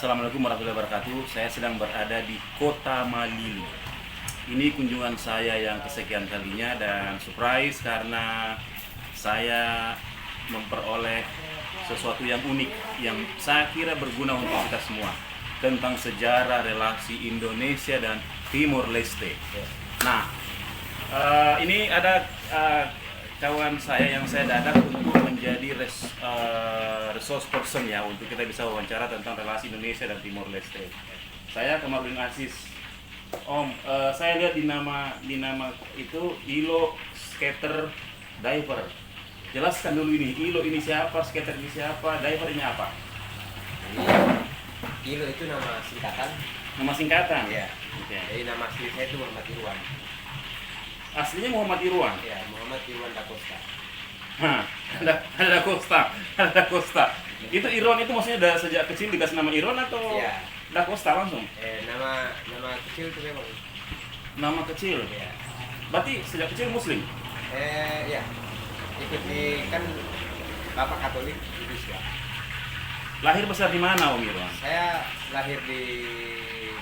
Assalamualaikum warahmatullahi wabarakatuh. Saya sedang berada di Kota Malili. Ini kunjungan saya yang kesekian kalinya dan surprise karena saya memperoleh sesuatu yang unik yang saya kira berguna untuk kita semua tentang sejarah relasi Indonesia dan Timor Leste. Nah, ini ada kawan saya yang saya dadak untuk menjadi resource person ya, untuk kita bisa wawancara tentang relasi Indonesia dan Timor Leste. Saya Kamarudin Aziz. Om, saya lihat di nama itu ILO Skater Diver. Jelaskan dulu ini, ILO ini siapa, skater ini siapa, diver ini apa? ILO itu nama singkatan. Nama singkatan? Iya. Oke. Jadi nama asli saya itu Muhammad Irwan. Aslinya Muhammad Irwan? Ya, Muhammad Irwan Da Costa. Hah, ada Costa. Itu Irwan itu maksudnya sejak kecil dikasih nama Irwan atau Iya. Da Costa langsung? Nama kecil itu memang. Nama kecil? Ya. Berarti sejak kecil Muslim? Ya. Ikuti kan Bapak Katolik itu Islam. Lahir besar di mana Om Irwan? Saya lahir di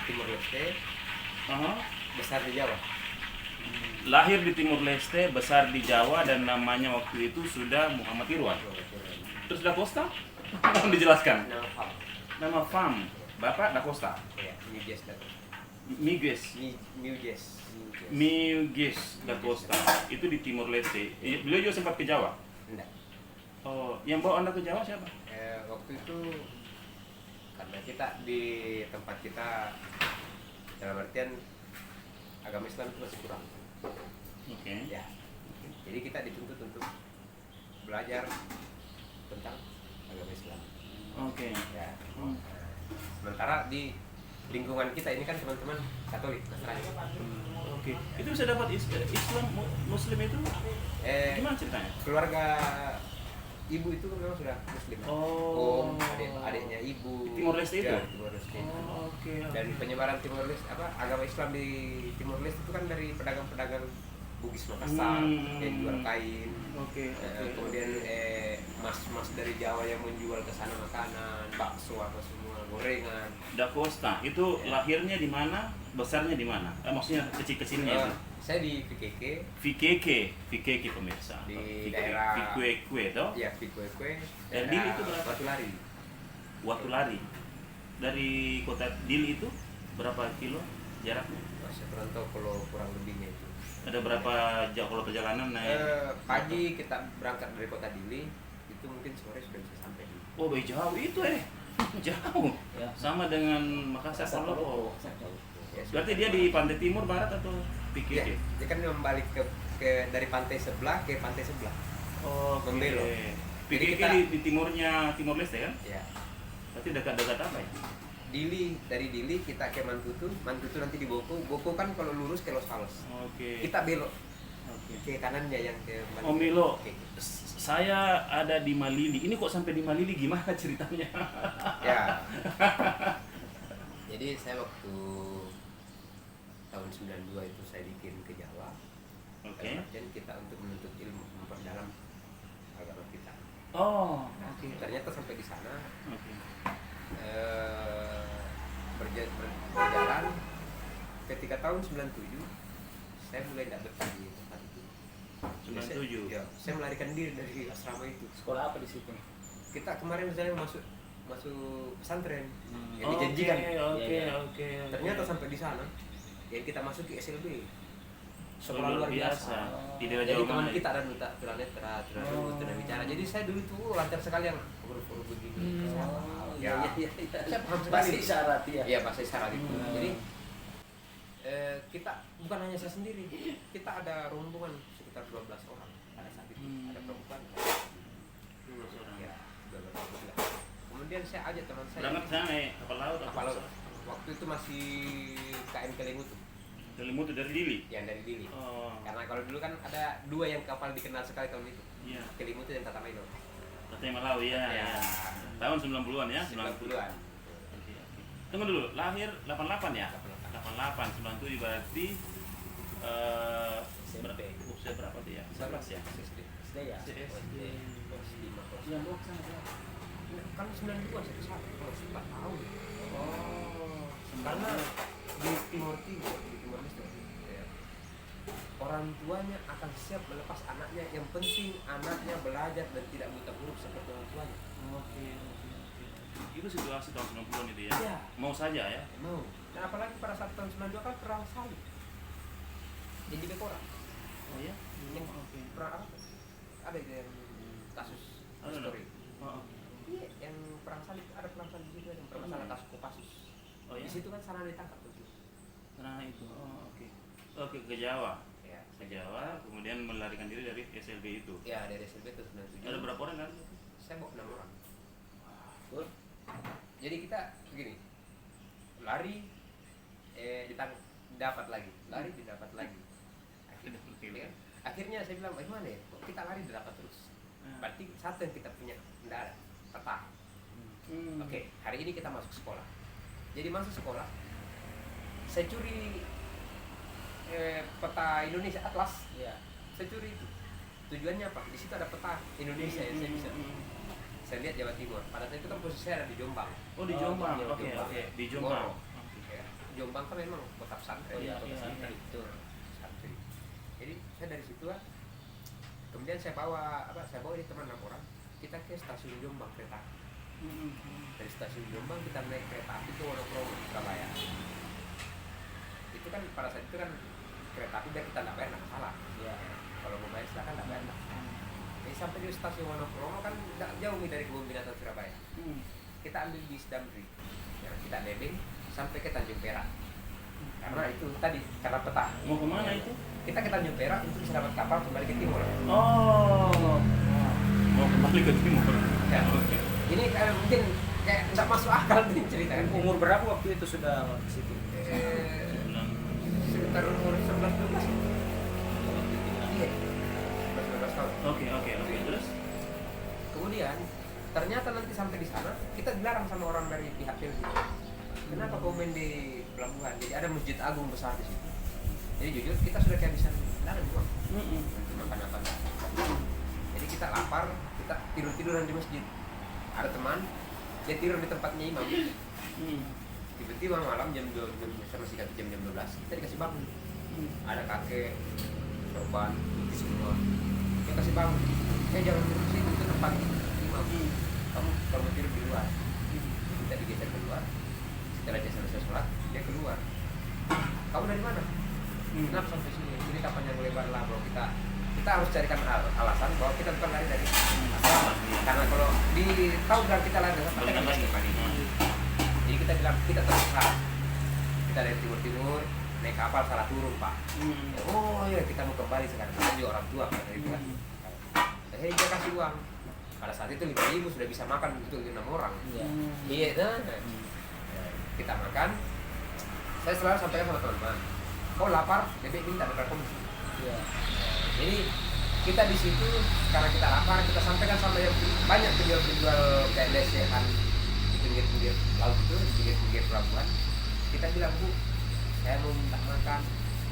Timor Leste, besar di Jawa. Lahir di Timor Leste, besar di Jawa, dan namanya waktu itu sudah Muhammad Irwan. Terus Da Costa? Tolong dijelaskan. Nama Fam. Nama Fam, Bapak Da Costa. Ya, Migues Da Costa. Migues Da Costa. Itu di Timor Leste. Beliau juga sempat ke Jawa? Enggak. Oh, yang bawa Anda ke Jawa siapa? Waktu itu karena kita di tempat kita dalam artian agama Islam itu masih kurang. Oke. Ya. Jadi kita dituntut untuk belajar tentang agama Islam. Oke. Ya. Sementara di lingkungan kita ini kan teman-teman Katolik, Nasrani. Oke. Itu bisa dapat Islam Muslim itu gimana ceritanya? Keluarga ibu itu memang sudah Muslim. Oh. Adiknya ibu. Timor Leste itu? Ya, Timor Leste. Oh, oke. Dan penyebaran Timor Leste agama Islam di Timor Leste itu kan dari pedagang-pedagang Bugis Makassar yang jual kain. Oke. Kemudian mas-mas dari Jawa yang menjual ke sana makanan, bakso apa semua, gorengan. Da Costa itu lahirnya di mana? Besarnya di mana? Maksudnya kecil-kecilnya itu. Saya di VKK. VKK pemirsa. Di daerah Fikwe toh? Ya, Fikwe. Dan Dili itu berapa? Watu Lari. Dari kota Dili itu berapa kilo jaraknya? Saya kurang tahu kalau kurang lebihnya itu. Ada berapa jauh kalau perjalanan naik? Pagi kita berangkat dari kota Dili, itu mungkin sore sudah bisa sampai di. Oh, jauh itu jauh. Ya. Sama dengan Makassar Solo. Ya, Berarti dia di pantai timur, barat atau PKK? Ya, dia kan membalik ke dari pantai sebelah ke pantai sebelah. Oh, membelok. PKK kita, di timurnya Timor Leste kan? Ya. Berarti dekat-dekat apa ya? Dari Dili kita ke Mantutu nanti di Boko kan kalau lurus ke Los Palos. Oke. Kita belok Oke. ke kanannya yang ke Malili. Om Milo, Oke. saya ada di Malili. Ini kok sampai di Malili, gimana ceritanya? Ya. Jadi saya waktu tahun 92 itu saya dikirim ke Jawa. Oke. Dan kita untuk menuntut ilmu, memperdalam agama kita. Oh, Nah, oke. ternyata sampai di sana Oke. berjalan ketika tahun 97 saya mulai tidak betah di tempat itu. 97. Ya, saya melarikan diri dari asrama itu. Sekolah apa di situ? Kita kemarin saya masuk pesantren yang Oh, dijanjikan. Oke. Ternyata sampai di sana yang kita masuk ke SLB. Sekolah luar biasa. Di daerah Jadi Jawa teman mana? kita ada duta tunanetra, bicara. Jadi saya dulu tuh lancar sekali yang huruf-huruf begini. Saya paham sekali. Bahasa isyarat ya. Iya, bahasa isyarat itu. Jadi kita bukan hanya saya sendiri. Kita ada rombongan sekitar 12 orang pada saat itu. Ada perempuan. Ya, 12 orang. Kemudian saya ajak teman saya. Berangkat sana naik kapal laut. Kapal laut. Waktu itu masih KM Kelimutu. Kelimutu dari Dili. Yang dari Dili. Oh. Karena kalau dulu kan ada dua yang kapal dikenal sekali tahun itu. Iya. Kelimutu dan Tatamailo. Katanya Malawi ya. Ya. Tahun 90-an ya? 90-an. Oke. Tunggu dulu, lahir 88 ya? 88. 87 berarti usia berapa tuh ya? 11 ya? SD ya. SD. Yang bawa ke sana berapa? Kan 92 saya kesana, 4 tahun. Timur, di Timor Leste, ya, orang tuanya akan siap melepas anaknya, yang penting anaknya belajar dan tidak buta huruf seperti orang tuanya. Oke. Itu situasi tahun 90-an itu ya? Iya. Mau saja ya? Mau. Dan apalagi pada saat tahun 92 kan perang salib. Jadi Bekora. Oh ya? Yang Oke. perang apa? Ada itu yang kasus Ada, history. Oh, Iya, yang perang salib, ada perang salib di situ, ada permasalahan kasus Kopassus. oh ya? Di situ kan sana ditangkap tuh. Nah itu. Oh, oke. Oke, ke Jawa. Ya, Ke Jawa, kemudian melarikan diri dari SLB itu. ya dari SLB itu 97. Ada berapa orang kan? Saya bawa 6 orang. Betul. Jadi kita begini, lari, ditangkap, dapat lagi, lari didapat lagi. Akhirnya, akhirnya saya bilang, bagaimana ya? Kok kita lari didapat terus? Berarti satu yang kita punya tidak ada peta. Oke, hari ini kita masuk sekolah. Jadi masuk sekolah, saya curi peta Indonesia Atlas. Iya. Saya curi itu. Tujuannya apa? Di situ ada peta Indonesia yang saya bisa. Saya lihat Jawa Timur. Pada saat itu kan posisi saya ada di Jombang. Oh di Jombang. Oh, Oke, Jombang. oke. Di Jombang. Ngoro. Ya. Jombang kan memang kota pesantren. Oh, iya, kota iya, pesantren. iya, betul. Pesantren. Jadi saya dari situ lah. Kemudian saya bawa ini teman 6 orang. Kita ke stasiun Jombang kereta. Dari stasiun Jombang kita naik kereta api ke Wonokromo, Surabaya. Itu kan pada saat itu kan kereta api biar kita nggak bayar nggak salah. Iya. Kalau mau bayar silakan nggak bayar. Jadi sampai di stasiun Wonokromo kan nggak jauh nih dari kebun binatang Surabaya. Kita ambil bis Damri, ya, kita nebeng sampai ke Tanjung Perak. Karena itu tadi karena peta. Mau kemana itu? Kita ke Tanjung Perak untuk bisa dapat kapal kembali ke timur. Oh. Mau kembali ke timur. Ya. Oke. Ini mungkin kayak nggak masuk akal nih cerita kan. Umur berapa waktu itu sudah di situ? Sekitar umur 11-12. Iya. 11-12 tahun. Oke. Terus? Kemudian ternyata nanti sampai di sana kita dilarang sama orang dari pihak Chelsea. Kenapa kau main di pelabuhan? Jadi ada masjid agung besar di situ. Jadi jujur kita sudah kehabisan darah juga untuk makan apa. Jadi kita lapar, kita tiduran di masjid. Ada teman dia tidur di tempatnya imam. Tiba-tiba malam jam 2, saya masih kata jam 12 kita dikasih bangun. Ada kakek, korban, putih semua. Dia kasih bangun. Jangan tidur di situ, itu tempat imam. Kamu kalau mau tidur di luar. Kita digeser keluar. Setelah dia selesai sholat, dia keluar. Kamu dari mana? Kenapa sampai sini? Ini kapan yang lebar lah bahwa kita harus carikan alasan bahwa kita bukan lari dari asal. Karena kalau tahu bilang kita lari dari asal, kita kan lagi kembali. Jadi kita bilang kita terpaksa. Kita dari timur naik kapal salah turun pak. Oh iya kita mau kembali sekarang. Kita juga orang tua kan dari bilang. Akhirnya dia kasih uang. Pada saat itu 5.000 sudah bisa makan untuk 6 orang. Iya, kita makan. Saya selalu sampaikan sama teman-teman. Kau lapar, bebek minta berkomisi. Iya. Jadi kita di situ karena kita lapar, kita sampaikan sama yang banyak penjual kayak lesehan di pinggir-pinggir laut itu, di pinggir-pinggir pelabuhan. Kita bilang, Bu, saya mau minta makan,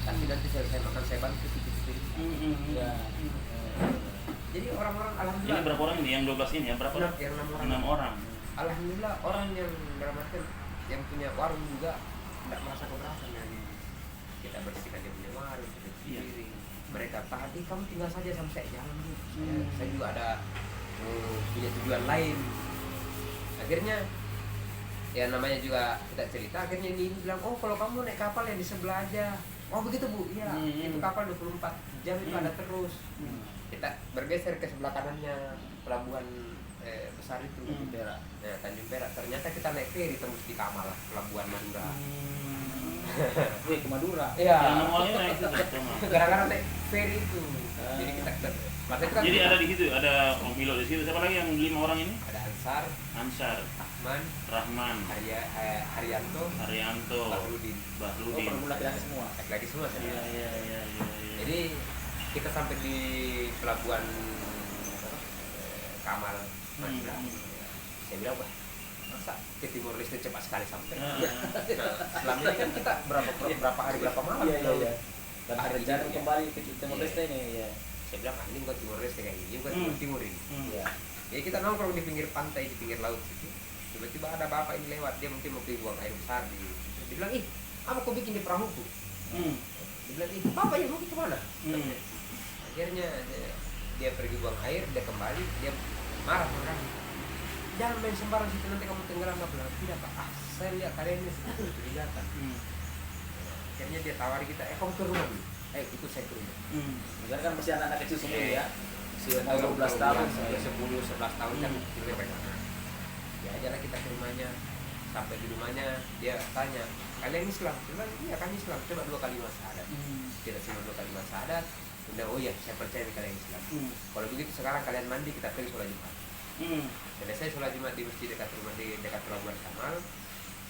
tapi nanti saya makan saya bantu cuci-cuci. Iya. Jadi orang-orang Ini alhamdulillah. berapa orang ini? Yang 12 ini ya? Berapa? Yang 6 orang. 6 orang. Alhamdulillah orang yang dalam artian yang punya warung juga tidak merasa keberatan yang kita bersihkan dia punya warung, kita Iya. piring. Mereka tahan, kamu tinggal saja sampai saya jangan Bu. Saya juga ada punya tujuan lain. Akhirnya ya namanya juga kita cerita, akhirnya ini bilang, oh kalau kamu naik kapal yang di sebelah aja. Oh begitu Bu, iya. Itu kapal 24 jam itu ada terus. Kita bergeser ke sebelah kanannya pelabuhan besar itu Tanjung Perak. Nah, Tanjung Perak. Ternyata kita naik feri tembus di Kamal lah, pelabuhan Madura. Ke Madura. Iya. Yang 6 orang ini naik itu sama. Gara-gara naik feri itu. Jadi kita masa itu kan Jadi ada di situ, ada Om Milo di situ. Siapa lagi yang 5 orang ini? ada Ansar, Ansar, Rahman, Rahman, Haryanto, Haryanto, Bahrudin. Oh, Bahrudin. perempuan laki-laki semua. Lagi semua saya. Iya. Jadi kita sampai di pelabuhan Kamal Madura. Saya bilang, wah, masa ke Timor Leste cepat sekali sampai? Nah, selama ini kan kita berapa hari berapa malam? Iya. Dan Hari rencana ini, kembali ke Timor Leste ini ya. Saya bilang, ini bukan Timor Leste kayak gini, bukan Timur Timur ini. Iya. Jadi kita nongkrong di pinggir pantai, di pinggir laut situ. Tiba-tiba ada bapak ini lewat, dia mungkin mau buang air besar di situ. Dia bilang, ih, apa kau bikin di perahuku? Dia bilang, ih papa ya mau kemana? Akhirnya dia pergi buang air, dia kembali, dia marah orang. Jangan main sembarang situ, nanti kamu tenggelam. Dia bilang, tidak pak, saya lihat kalian ini curigakan. Akhirnya dia tawari kita, kamu ke rumah dulu, ikut saya ke rumah. Karena kan masih anak-anak kecil semua ya. Sudah Umur 12 tahun. 10-11 tahun kan kecilnya bagaimana. Ya ajalah kita ke rumahnya. Sampai di rumahnya dia tanya, kalian Islam? Dia bilang, iya kami Islam, coba 2 kalimat syahadat. Kita cuma 2 kalimat syahadat. Udah, oh iya saya percaya nih kalian Islam. Kalau begitu sekarang kalian mandi, kita pergi sholat Jumat. Selesai sholat Jumat di masjid dekat rumah, di dekat Pelabuhan Kamal.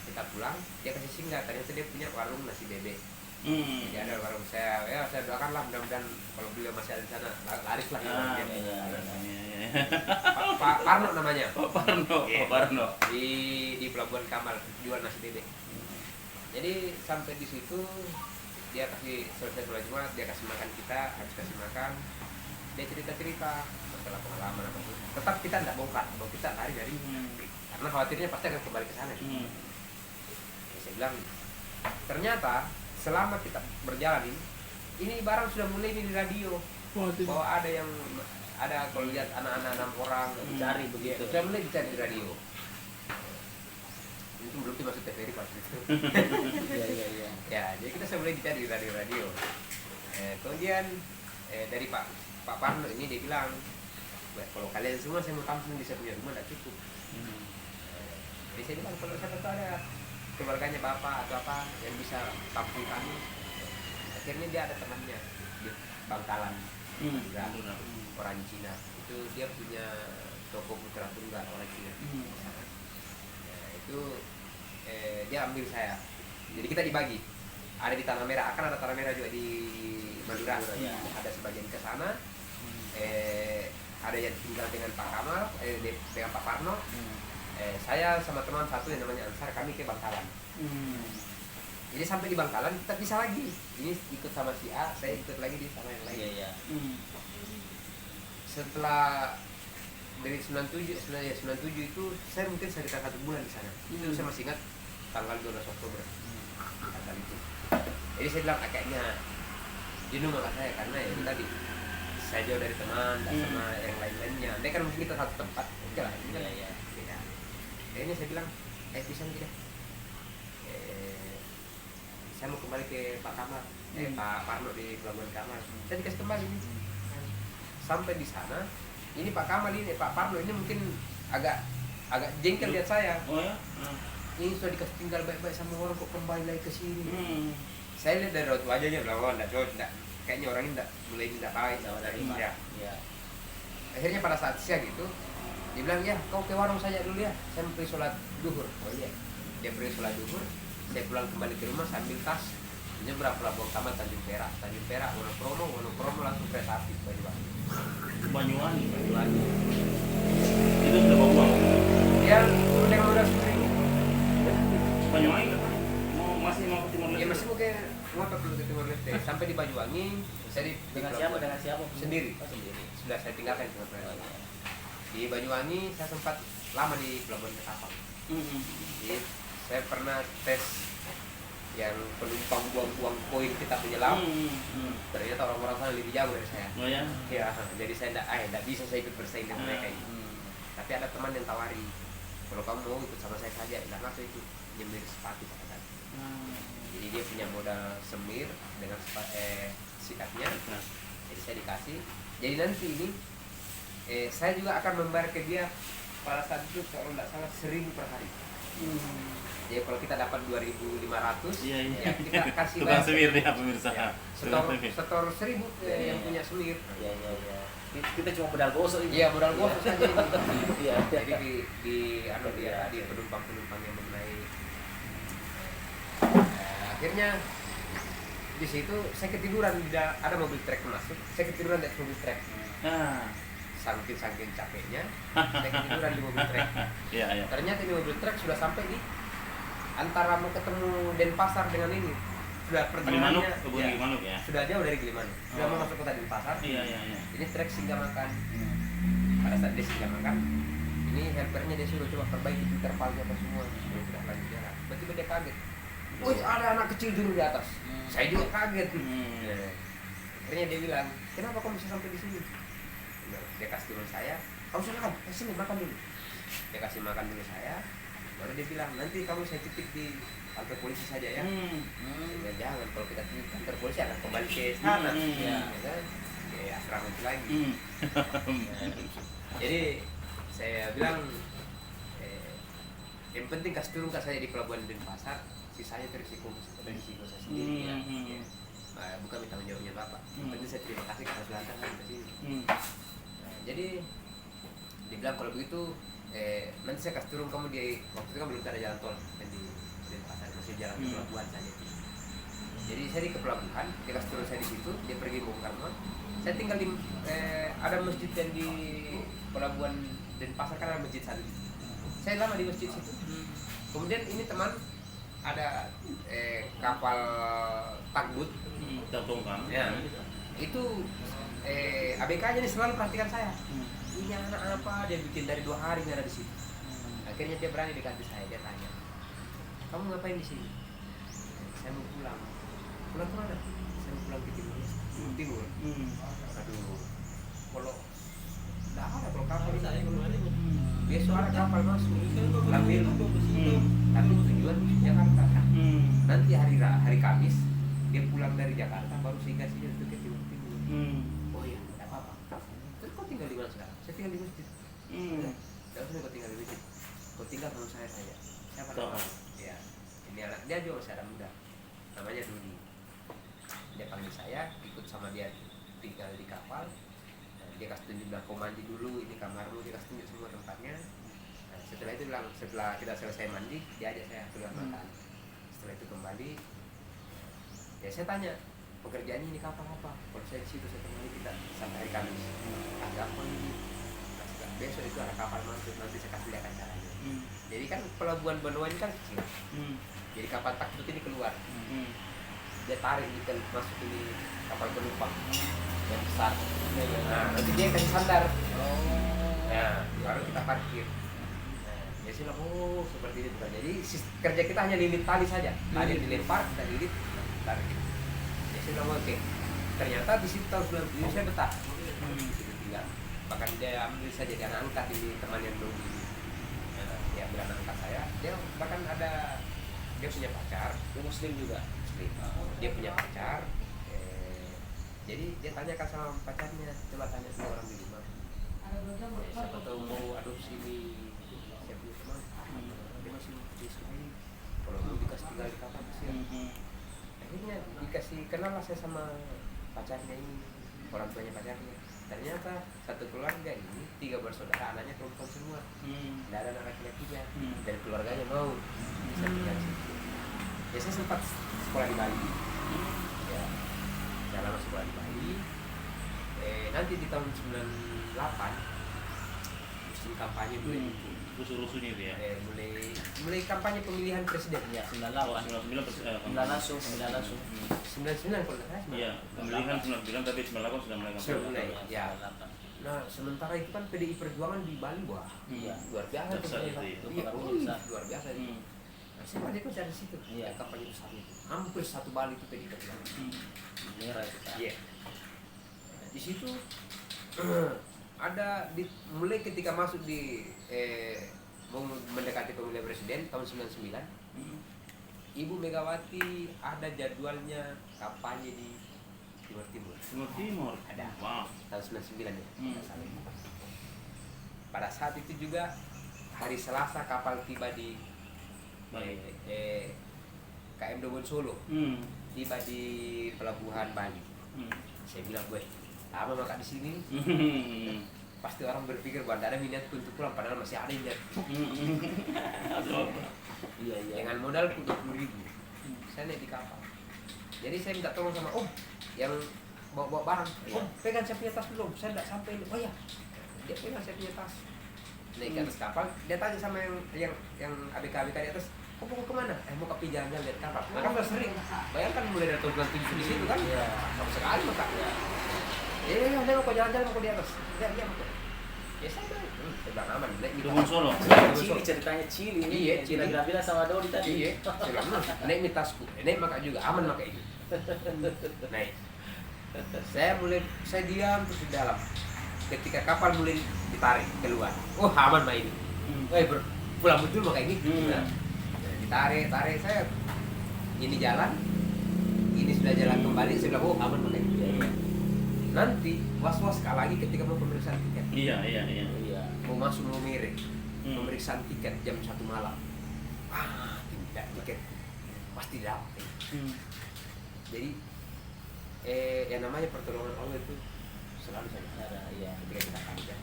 Kita pulang, dia kasih singgah, ternyata dia punya warung nasi bebek. Jadi ada warung saya doakanlah mudah-mudahan kalau beliau masih ada di sana laris lah. Pak Parno namanya. Pak Parno. Di Pelabuhan Kamal jual nasi bebek. Jadi sampai di situ dia kasih selesai sholat Jumat, dia kasih makan kita, habis kasih makan dia cerita masalah pengalaman apa itu. Tetap kita tidak bongkar, bahwa kita lari dari karena khawatirnya pasti akan kembali ke sana. Saya bilang ternyata selama kita berjalan ini barang sudah mulai di radio bahwa ada kalau lihat anak-anak 6 orang Cari begitu. sudah mulai dicari di radio. Itu belum masuk TVRI pas itu. Iya. Ya, jadi kita sudah mulai dicari di radio. Kemudian dari Pak Parno ini dia bilang, kalau kalian semua saya mau tampung di saya punya rumah tidak cukup. Jadi saya bilang kalau saya tahu ada keluarganya bapak atau apa yang bisa tampung kami. Akhirnya dia ada temannya di Bangkalan, orang Cina. Itu dia punya toko putra tunggal orang Cina. Itu dia ambil saya. Jadi kita dibagi. Ada di Tanah Merah, akan ada Tanah Merah juga di Madura. Ada sebagian ke sana. Ada yang tinggal dengan Pak Kamal, dengan Pak Parno. Saya sama teman satu yang namanya Ansar, kami ke Bangkalan. Jadi sampai di Bangkalan kita bisa lagi. Ini ikut sama si A, saya ikut lagi di sama yang lain. Iya. Setelah dari 97 itu saya mungkin sekitar 1 bulan di sana. Itu saya masih ingat tanggal 12 Oktober. Tanggal itu. Jadi saya bilang kayaknya jenuh sama saya karena ya itu tadi saya jauh dari teman, dan sama yang lain-lainnya. Dia kan mungkin kita satu tempat, oke lah. Ini kan beda. Akhirnya saya bilang, bisa tidak? Saya mau kembali ke Pak Kamal, Pak Parno di Pelabuhan Kamal. Saya dikasih kembali nih. Sampai di sana, ini Pak Kamal ini, Pak Parno ini mungkin agak jengkel lihat saya. Oh ya? Ini sudah dikasih tinggal baik-baik sama orang kok kembali lagi ke sini. Saya lihat dari raut wajahnya, bilang, oh enggak cocok, enggak. Kayaknya orang ini mulai tidak baik sama dari India. Akhirnya pada saat siang itu, dia bilang, ya kau ke warung saja dulu ya, saya mau pergi sholat duhur. Oh iya, dia pergi sholat duhur, saya pulang kembali ke rumah sambil tas, nyebrang Pelabuhan Kamal Tanjung Perak, Wonokromo langsung kereta api Banyuwangi. Itu sudah bawa uang. Dia dengan modal sendiri. Banyuwangi kan? Masih mau ke Timor Leste? Ya masih mau ke Timor Leste. Sampai di Banyuwangi, saya Dengan siapa? Sendiri. Oh, sendiri. Sudah saya tinggalkan Timor Leste. Di Banyuwangi saya sempat lama di Pelabuhan Kapal. Jadi saya pernah tes yang penumpang buang uang koin kita penyelam. Ternyata orang-orang sana lebih jago dari saya. Oh ya? Ya, jadi saya tidak bisa saya ikut bersaing dengan mereka ini. Tapi ada teman yang tawari, kalau kamu mau ikut sama saya saja, dan waktu itu nyemir sepatu katakan. Jadi dia punya modal semir dengan sikapnya. Jadi saya dikasih. Jadi nanti ini saya juga akan membayar ke dia pada saat itu kalau tidak salah 1.000 per hari. Jadi kalau kita dapat 2.500, ya kita kasih tukang semir dia pemirsa. Ya, setor 1.000 yang punya semir. Iya. Kita cuma modal gosok ini. Iya, modal gosok saja ini. Iya. Jadi di penumpang yang mengenai akhirnya di situ saya ketiduran, ada mobil truk masuk, saya ketiduran di mobil truk. Saking capeknya, saya ketiduran di mobil truk. Iya. Ternyata di mobil truk sudah sampai di antara mau ketemu Denpasar dengan ini. Sudah pertengahannya. Gilimanuk ya. Sudah jauh dari Gilimanuk. Sudah mau masuk kota Denpasar. Iya. Ini truk singgah makan. Pada saat dia singgah makan, ini helpernya dia suruh coba perbaiki intervalnya apa semua. Sudah lanjut jalan. Tiba-tiba dia kaget. wih ada anak kecil dulu di atas. Saya juga kaget. Hmm. Akhirnya dia bilang, kenapa kamu bisa sampai di sini? Nah, dia kasih turun saya, kamu makan, sini makan dulu. Dia kasih makan dulu saya, baru dia bilang, nanti kamu saya titip di kantor polisi saja ya. Ya jangan, kalau kita titip kantor polisi akan kembali ke sana. Ya kan? Ya asrama itu lagi. Nah, jadi saya bilang, yang penting kasih turun ke saya di pelabuhan Denpasar, sisanya berisiko saya sendiri ya. Bukan minta menjawabnya Bapak. Penting saya terima kasih karena sudah datang ke sini. Nah, jadi dibilang kalau begitu nanti saya kasih turun kamu di waktu itu kan belum ada jalan tol dan di Denpasar masih jalan ke pelabuhan saja. Jadi saya di ke pelabuhan, dia kasih turun saya di situ, dia pergi bongkar rumah. Saya tinggal di ada masjid yang di pelabuhan Denpasar kan ada masjid satu. Saya lama di masjid situ. Kemudian ini teman ada kapal takbut. Tongkang. Ya. Itu ABK-nya nih selalu perhatikan saya. Ini anak apa dia bikin dari 2 hari nggak ada di sini. Akhirnya dia berani dekati saya, dia tanya, kamu ngapain di sini? Saya mau pulang. Pulang kemana? Saya mau pulang ke timur. Timur. Aduh, kalau nggak ada kalau kapal ini. Besok ada kapal masuk, ambil. Tapi tujuan Jakarta. Nanti hari Kamis dia pulang dari Jakarta baru singgah sini untuk ke timur. Oh iya, tidak apa-apa. Terus kau tinggal di mana sekarang? Saya tinggal di masjid. Tidak usah kau tinggal di masjid. Kau tinggal sama saya saja. Siapa nama? Ya, ini anak dia juga masih ada muda. Namanya Dudi. Dia panggil saya, ikut sama dia tinggal di kapal. Nah, dia kasih tunjuk bilang kau mandi dulu, ini kamarmu, dia kasih tunjuk semua tempatnya. Nah, setelah itu bilang setelah kita selesai mandi, dia ajak saya keluar makan. Setelah itu kembali. Ya saya tanya, pekerjaan ini kapal apa? Kalau saya di situ saya kembali kita sampai hari Kamis. Ada apa ini? Nah, besok itu ada kapal masuk, nanti saya kasih lihat caranya. Jadi kan pelabuhan Benoa ini kan kecil. Jadi kapal takbut ini keluar. Dia tarik ikan masuk ini kapal penumpang yang besar. Nah, nanti dia kasih sandar. Nah, baru kita parkir. Nah, dia bilang, oh seperti itu bukan. Jadi kerja kita hanya lilit tali saja. Tali dilempar, kita lilit, tarik. Dia bilang oke. Ternyata di situ tahun 97 saya betah. Tinggal. Bahkan dia ambil saja dia angkat ini teman yang dulu. Dia ambil anak angkat saya. Dia bahkan ada dia punya pacar. Dia Muslim juga. Dia punya pacar. Jadi dia tanyakan sama pacarnya, coba tanya sama orang di rumah. Siapa tahu mau adopsi ini, saya punya teman. Dia masih di Israel. Kalau mau dikasih tinggal di kapal kasihan. Akhirnya dikasih kenal lah saya sama pacarnya ini, orang tuanya pacarnya. Ternyata satu keluarga ini 3 bersaudara, anaknya perempuan semua. Tidak ada anak laki-lakinya. Dan keluarganya mau bisa tinggal di situ. Ya saya sempat sekolah di Bali. Ya, saya lama sekolah di Bali. Nanti di tahun 98 musim kampanye mulai Rusuh-rusuhnya itu ya. mulai kampanye pemilihan presiden. Ya, 98. 99 langsung. 99 kalau nggak salah. Iya, pemilihan 99 tapi 98 sudah mulai Sudah mulai. kampanye. Ya. Nah, sementara itu kan PDI Perjuangan di Bali, wah, Iya. luar biasa tuh. Dahsyat itu, itu Iya, biasa. luar biasa itu. Nah, saya pada ikut dari situ. Iya. Ya, kampanye besar itu. Hampir satu Bali itu PDI Perjuangan. Merah itu kan. Iya. Nah, di situ ada mulai ketika masuk di mau mendekati pemilihan presiden tahun 99, Ibu Megawati ada jadwalnya kampanye di Timur Timur. Timur Timur. Ada. Wow. Tahun 99 ya. Pada saat itu juga hari Selasa kapal tiba di KM Dobon Solo. Tiba di pelabuhan Bali. Saya bilang, gue lama makan di sini. Pasti orang berpikir bahwa ada minat untuk pulang, padahal masih ada yang niat. Iya. Dengan modal 20.000, saya naik di kapal. Jadi saya minta tolong sama Om yang bawa barang. Om, pegang saya punya tas belum? Saya tidak sampai ini. Oh ya, dia pegang saya punya tas. Naik ke atas kapal, dia tanya sama yang ABK di atas, kok mau kemana? Mau ke jalan-jalan lihat kapal. Mereka udah sering. Bayangkan mulai dari tahun 97 di situ kan? Sama sekali maka. Ya, saya mau ke jalan-jalan mau ke di atas. Dia mau. Ya saya bilang aman, naik mi Dukung tasku. Solo. Cili ceritanya Cili ini. Iya, Cili. Bilang sama Dodi tadi. Iya, saya bilang naik mi tasku, naik maka juga aman maka itu. Naik. Saya diam terus di dalam. Ketika kapal mulai ditarik keluar, oh aman mah ini. Pulang betul maka ini. Nah, ditarik saya ini jalan, ini sudah jalan kembali. Saya bilang oh aman maka ini. Nanti was-was lagi ketika mau pemeriksaan tiket. Iya. Mau masuk mau mirip pemeriksaan tiket jam 1 malam. Tidak tiket pasti dapat. Jadi yang namanya pertolongan Allah itu selalu saja ada. Iya, ketika kita kerja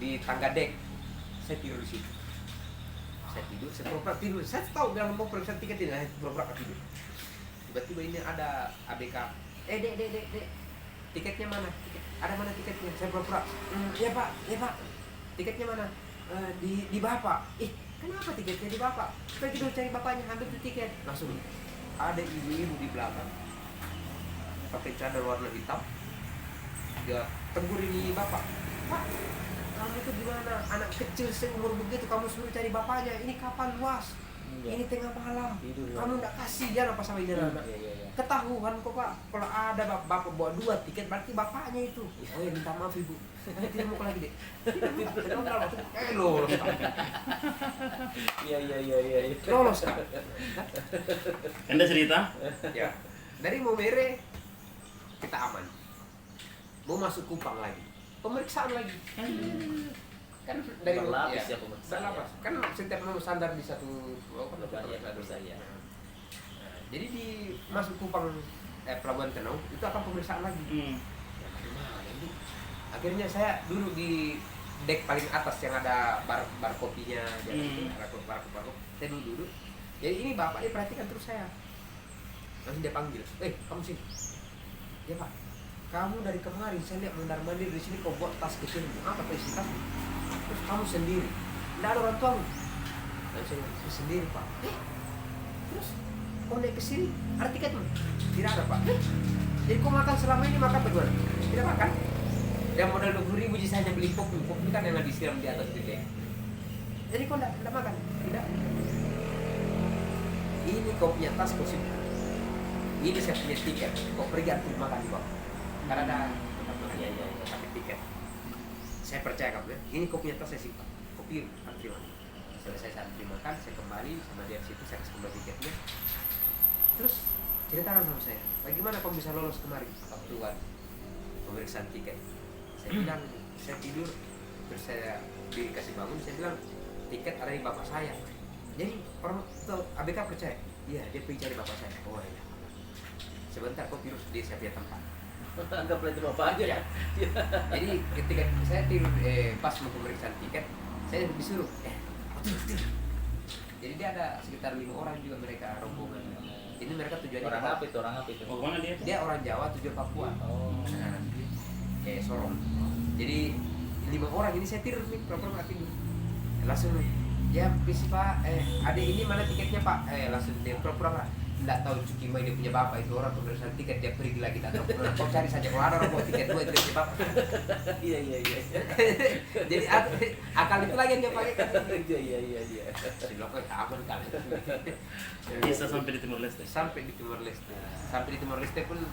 di tangga dek, saya tidur di situ. Saya pura-pura tidur. Saya tahu dalam mau periksa tiket ini, saya pura-pura tidur. Tiba-tiba ini ada ABK. Dek, tiketnya mana? Ada mana tiketnya? Saya pura-pura. Ya pak. Tiketnya mana? Di bapak. Kenapa tiketnya di bapak? Saya tidur cari bapaknya, ambil tuh tiket. Langsung ada ibu-ibu di belakang pakai cadar warna hitam. Dia tegur ini bapak. Pak, kamu itu gimana? Anak kecil seumur begitu kamu suruh cari bapaknya. Ini kapal luas. Ini tengah malam. Kamu nggak kasihan apa sama ini anak? Ketahuan kok pak, kalau ada bapak bawa 2 tiket berarti bapaknya itu. Oh ya minta maaf ibu, saya tidak mau lagi deh. Lolos kan? Iya. Lolos kan? Anda cerita? Ya, dari Momere kita aman. Mau masuk Kupang lagi, pemeriksaan lagi. Kan dari berlapis ya pemeriksaan. berlapis. Kan setiap mau sandar di satu Satu saya. Jadi di masuk Kupang Pelabuhan Tenau itu akan pemeriksaan lagi. Akhirnya saya duduk di dek paling atas yang ada bar kopinya, bar kopi. Saya duduk. Jadi ini bapak dia perhatikan terus saya. Langsung dia panggil, kamu sini. Ya pak, kamu dari kemarin saya lihat mondar mandir di sini kau buat tas kecil, apa isi tas? Terus kamu sendiri, tidak ada orang tuamu. Dan saya sendiri pak. Terus kau naik ke sini, ada tiketmu? Tidak ada pak. Jadi kau makan selama ini makan bagaimana? Tidak makan. Yang modal 20.000 saya hanya beli pop ini kan yang disiram di atas gitu ya. Jadi kau tidak makan? Tidak. Ini kau punya tas kau simpan. Ini saya punya tiket. Kau pergi antar makan di bawah. Karena ada tempat makan. Iya. Pakai tiket. Saya percaya kamu ya. Ini kau punya tas saya simpan. Kau pergi antri makan. Selesai saya antri makan, saya kembali sama dia situ, saya kasih kembali tiketnya. Terus ceritakan sama saya, bagaimana kamu bisa lolos kemarin waktu pemeriksaan tiket? Saya bilang, saya tidur, terus saya dikasih bangun, saya bilang, tiket ada di bapak saya. Jadi orang itu ABK percaya, iya dia pergi cari bapak saya. Oh iya. Sebentar kok tidur di saya punya tempat. Anggaplah itu bapak aja ya. Jadi ketika saya tidur pas mau pemeriksaan tiket, saya disuruh, tidur. Jadi dia ada sekitar 5 orang juga mereka rombongan. Ini mereka tujuannya Orang apa itu? Oh, mana dia? Dia orang Jawa tujuan Papua. Nah, Sorong. Jadi 5 orang ini saya tidur nih, pura-pura tidur. Langsung ya visi pak, adik ini mana tiketnya pak? Langsung dia pura-pura nggak tahu Cukima ini punya bapak itu orang pemeriksaan tiket dia pergi lagi datang. Kau cari saja kalau ada orang bawa tiket 2 itu dia bapak. Iya. Jadi akal itu lagi yang dia pakai kan. Iya. Si bilang aman kali. Bisa sampai di Timor Leste. Sampai di Timor Leste pun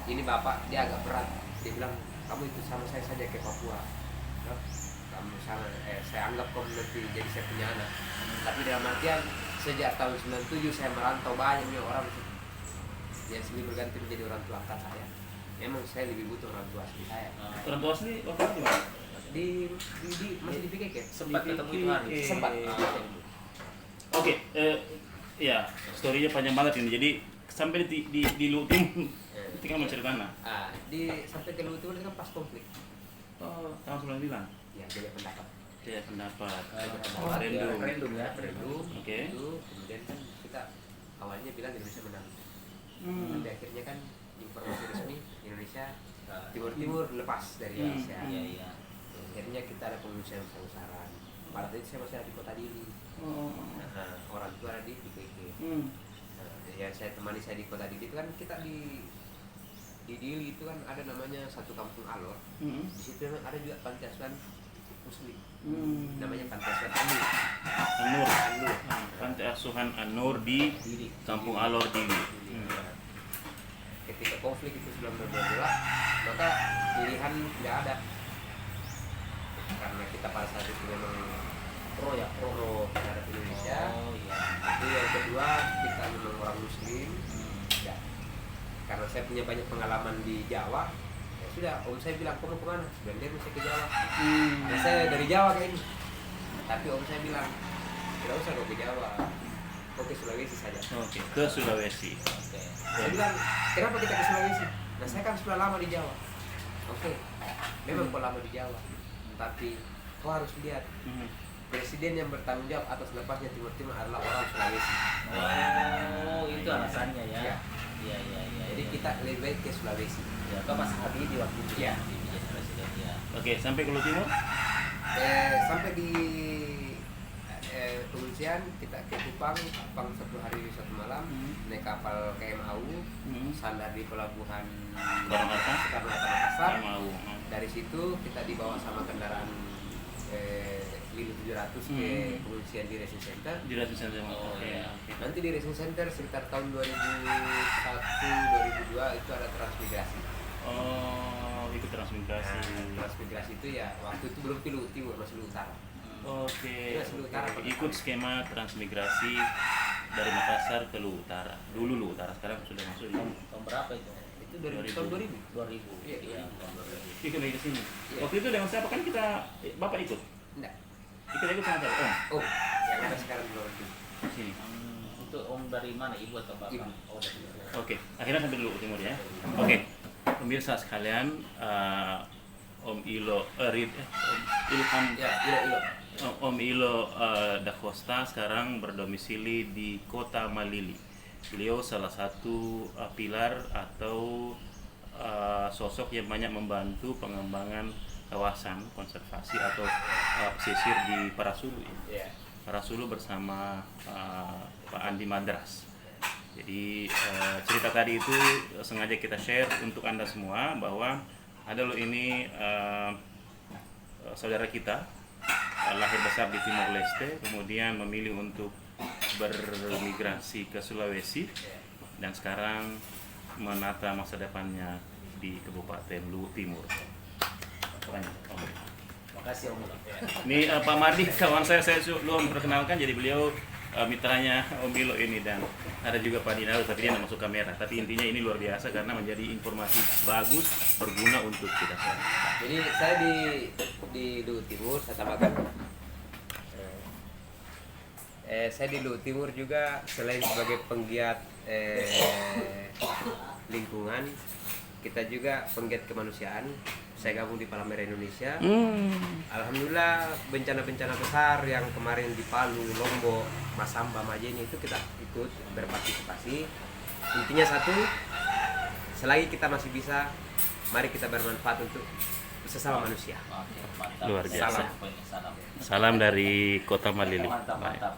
ini bapak dia agak berat. Dia bilang kamu itu sama saya saja ke Papua. Kamu sama saya anggap kamu nanti jadi saya punya anak. Tapi dalam artian sejak tahun 97 saya merantau banyaknya orang yang sini berganti menjadi orang tua angkat saya. Memang saya lebih butuh orang tua asli saya. Orang tua sini waktu itu di mana? Di masih di PKK. Sempat ketemu itu hari. Sempat. Oke, ya storynya panjang banget ini. Jadi sampai di Lutim, ketika mau ceritakan. Sampai ke Luhut itu kan pas konflik. Oh, tahun 99. Ya, jadi pendapat. Dia pendapat. Referendum ya. Oke. Itu kemudian kan kita awalnya bilang Indonesia menang. Tapi akhirnya kan informasi resmi Indonesia Timur lepas dari Indonesia. Iya. Akhirnya kita ada pengungsian besar-besaran. Pada saat itu saya masih ada di kota Dili. Orang tua ada di PKK. Yang saya temani saya di kota Dili itu kan kita di di Dili itu kan ada namanya satu kampung Alor. Hmm. Di situ memang ada juga panti asuhan Muslim. Hmm. Namanya panti asuhan Anur. Anur. Anur. Panti asuhan Anur di Dili. Kampung Alor Dili. Dili. Ketika konflik itu 1922, maka pilihan tidak ada. Karena kita pada saat itu memang pro terhadap Indonesia. Oh iya. Itu yang kedua, kita memang orang Muslim. Ya. Karena saya punya banyak pengalaman di Jawa, ya sudah, om saya bilang, kamu kemana? Sebenarnya saya ke Jawa. Ya, saya dari Jawa kayaknya. Tapi om saya bilang, tidak usah kau ke Jawa, kau ke Sulawesi saja. Oke, ke Sulawesi. Oke. Saya bilang, kenapa kita ke Sulawesi? Nah, saya kan sudah lama di Jawa. Oke, memang kau lama di Jawa, tapi kau harus lihat, Hmm. presiden yang bertanggung jawab atas lepasnya Timur Timur adalah orang Sulawesi. Oh, itu alasannya ya. Ya. Iya, iya, iya. Jadi iya. kita lebih baik ke Sulawesi. ya kan Mas Habibie waktu itu Iya. di jadi presiden ya. Oke, sampai ke Luwu Timur. Sampai di pengungsian kita ke Kupang 1 hari 1 malam, naik kapal KM AU, sandar di pelabuhan Soekarno-Hatta. Soekarno-Hatta Makassar. Mau. Dari situ kita dibawa sama kendaraan Lilo 700 ke pengungsian di Racing Center. Jelasin saja. Oh, Oke. iya. Nanti di Racing Center sekitar tahun 2001-2002 itu ada transmigrasi. Oh, ikut transmigrasi. Nah, transmigrasi itu ya waktu itu belum ke Luwu Timur, masih Luwu Utara. Oke. Iya, Luwu Utara. Ikut skema transmigrasi dari Makassar ke Luwu Utara. Dulu Luwu Utara, sekarang sudah masuk. Tahun berapa itu? Itu dari tahun 2000. 2000. Iya, Iya, tahun 2000. Ikut lagi ke sini. Iya. Waktu itu dengan siapa kan kita Bapak ikut? Enggak. Kita ikut sama siapa? Oh, yang ada sekarang di Luwu Timur. Sini. Itu om dari mana, ibu atau bapak? Ibu. Oh, dari ibu. Oke, akhirnya sampai dulu Timur ya. Oke, pemirsa sekalian, Om Ilo, Om Ilham, Ya, Ilo. Om Ilo Da Costa sekarang berdomisili di Kota Malili. Beliau salah satu pilar atau sosok yang banyak membantu pengembangan kawasan konservasi atau pesisir di Parasulu. Ya. Ya. Parasulu bersama Pak Andi Madras. Jadi cerita tadi itu sengaja kita share untuk Anda semua bahwa ada loh ini saudara kita lahir besar di Timor Leste, kemudian memilih untuk bermigrasi ke Sulawesi dan sekarang menata masa depannya di Kabupaten Luwu Timur. Makasih om. Ini Pak Mardi, kawan saya belum perkenalkan, jadi beliau mitranya Om Bilo ini, dan ada juga Pak Dinaro, tapi dia tidak masuk kamera. Tapi intinya ini luar biasa karena menjadi informasi bagus, berguna untuk kita semua. Jadi saya di Luwu Timur, saya tambahkan. Saya di Luwu Timur juga selain sebagai penggiat lingkungan, kita juga penggiat kemanusiaan. Saya gabung di Palang Merah Indonesia. Alhamdulillah bencana-bencana besar yang kemarin di Palu, Lombok, Masamba, Majene itu kita ikut berpartisipasi. Intinya satu, selagi kita masih bisa, mari kita bermanfaat untuk sesama manusia. Oke, mantap. Luar biasa. Salam. Salam dari Kota Malili. Mantap, mantap.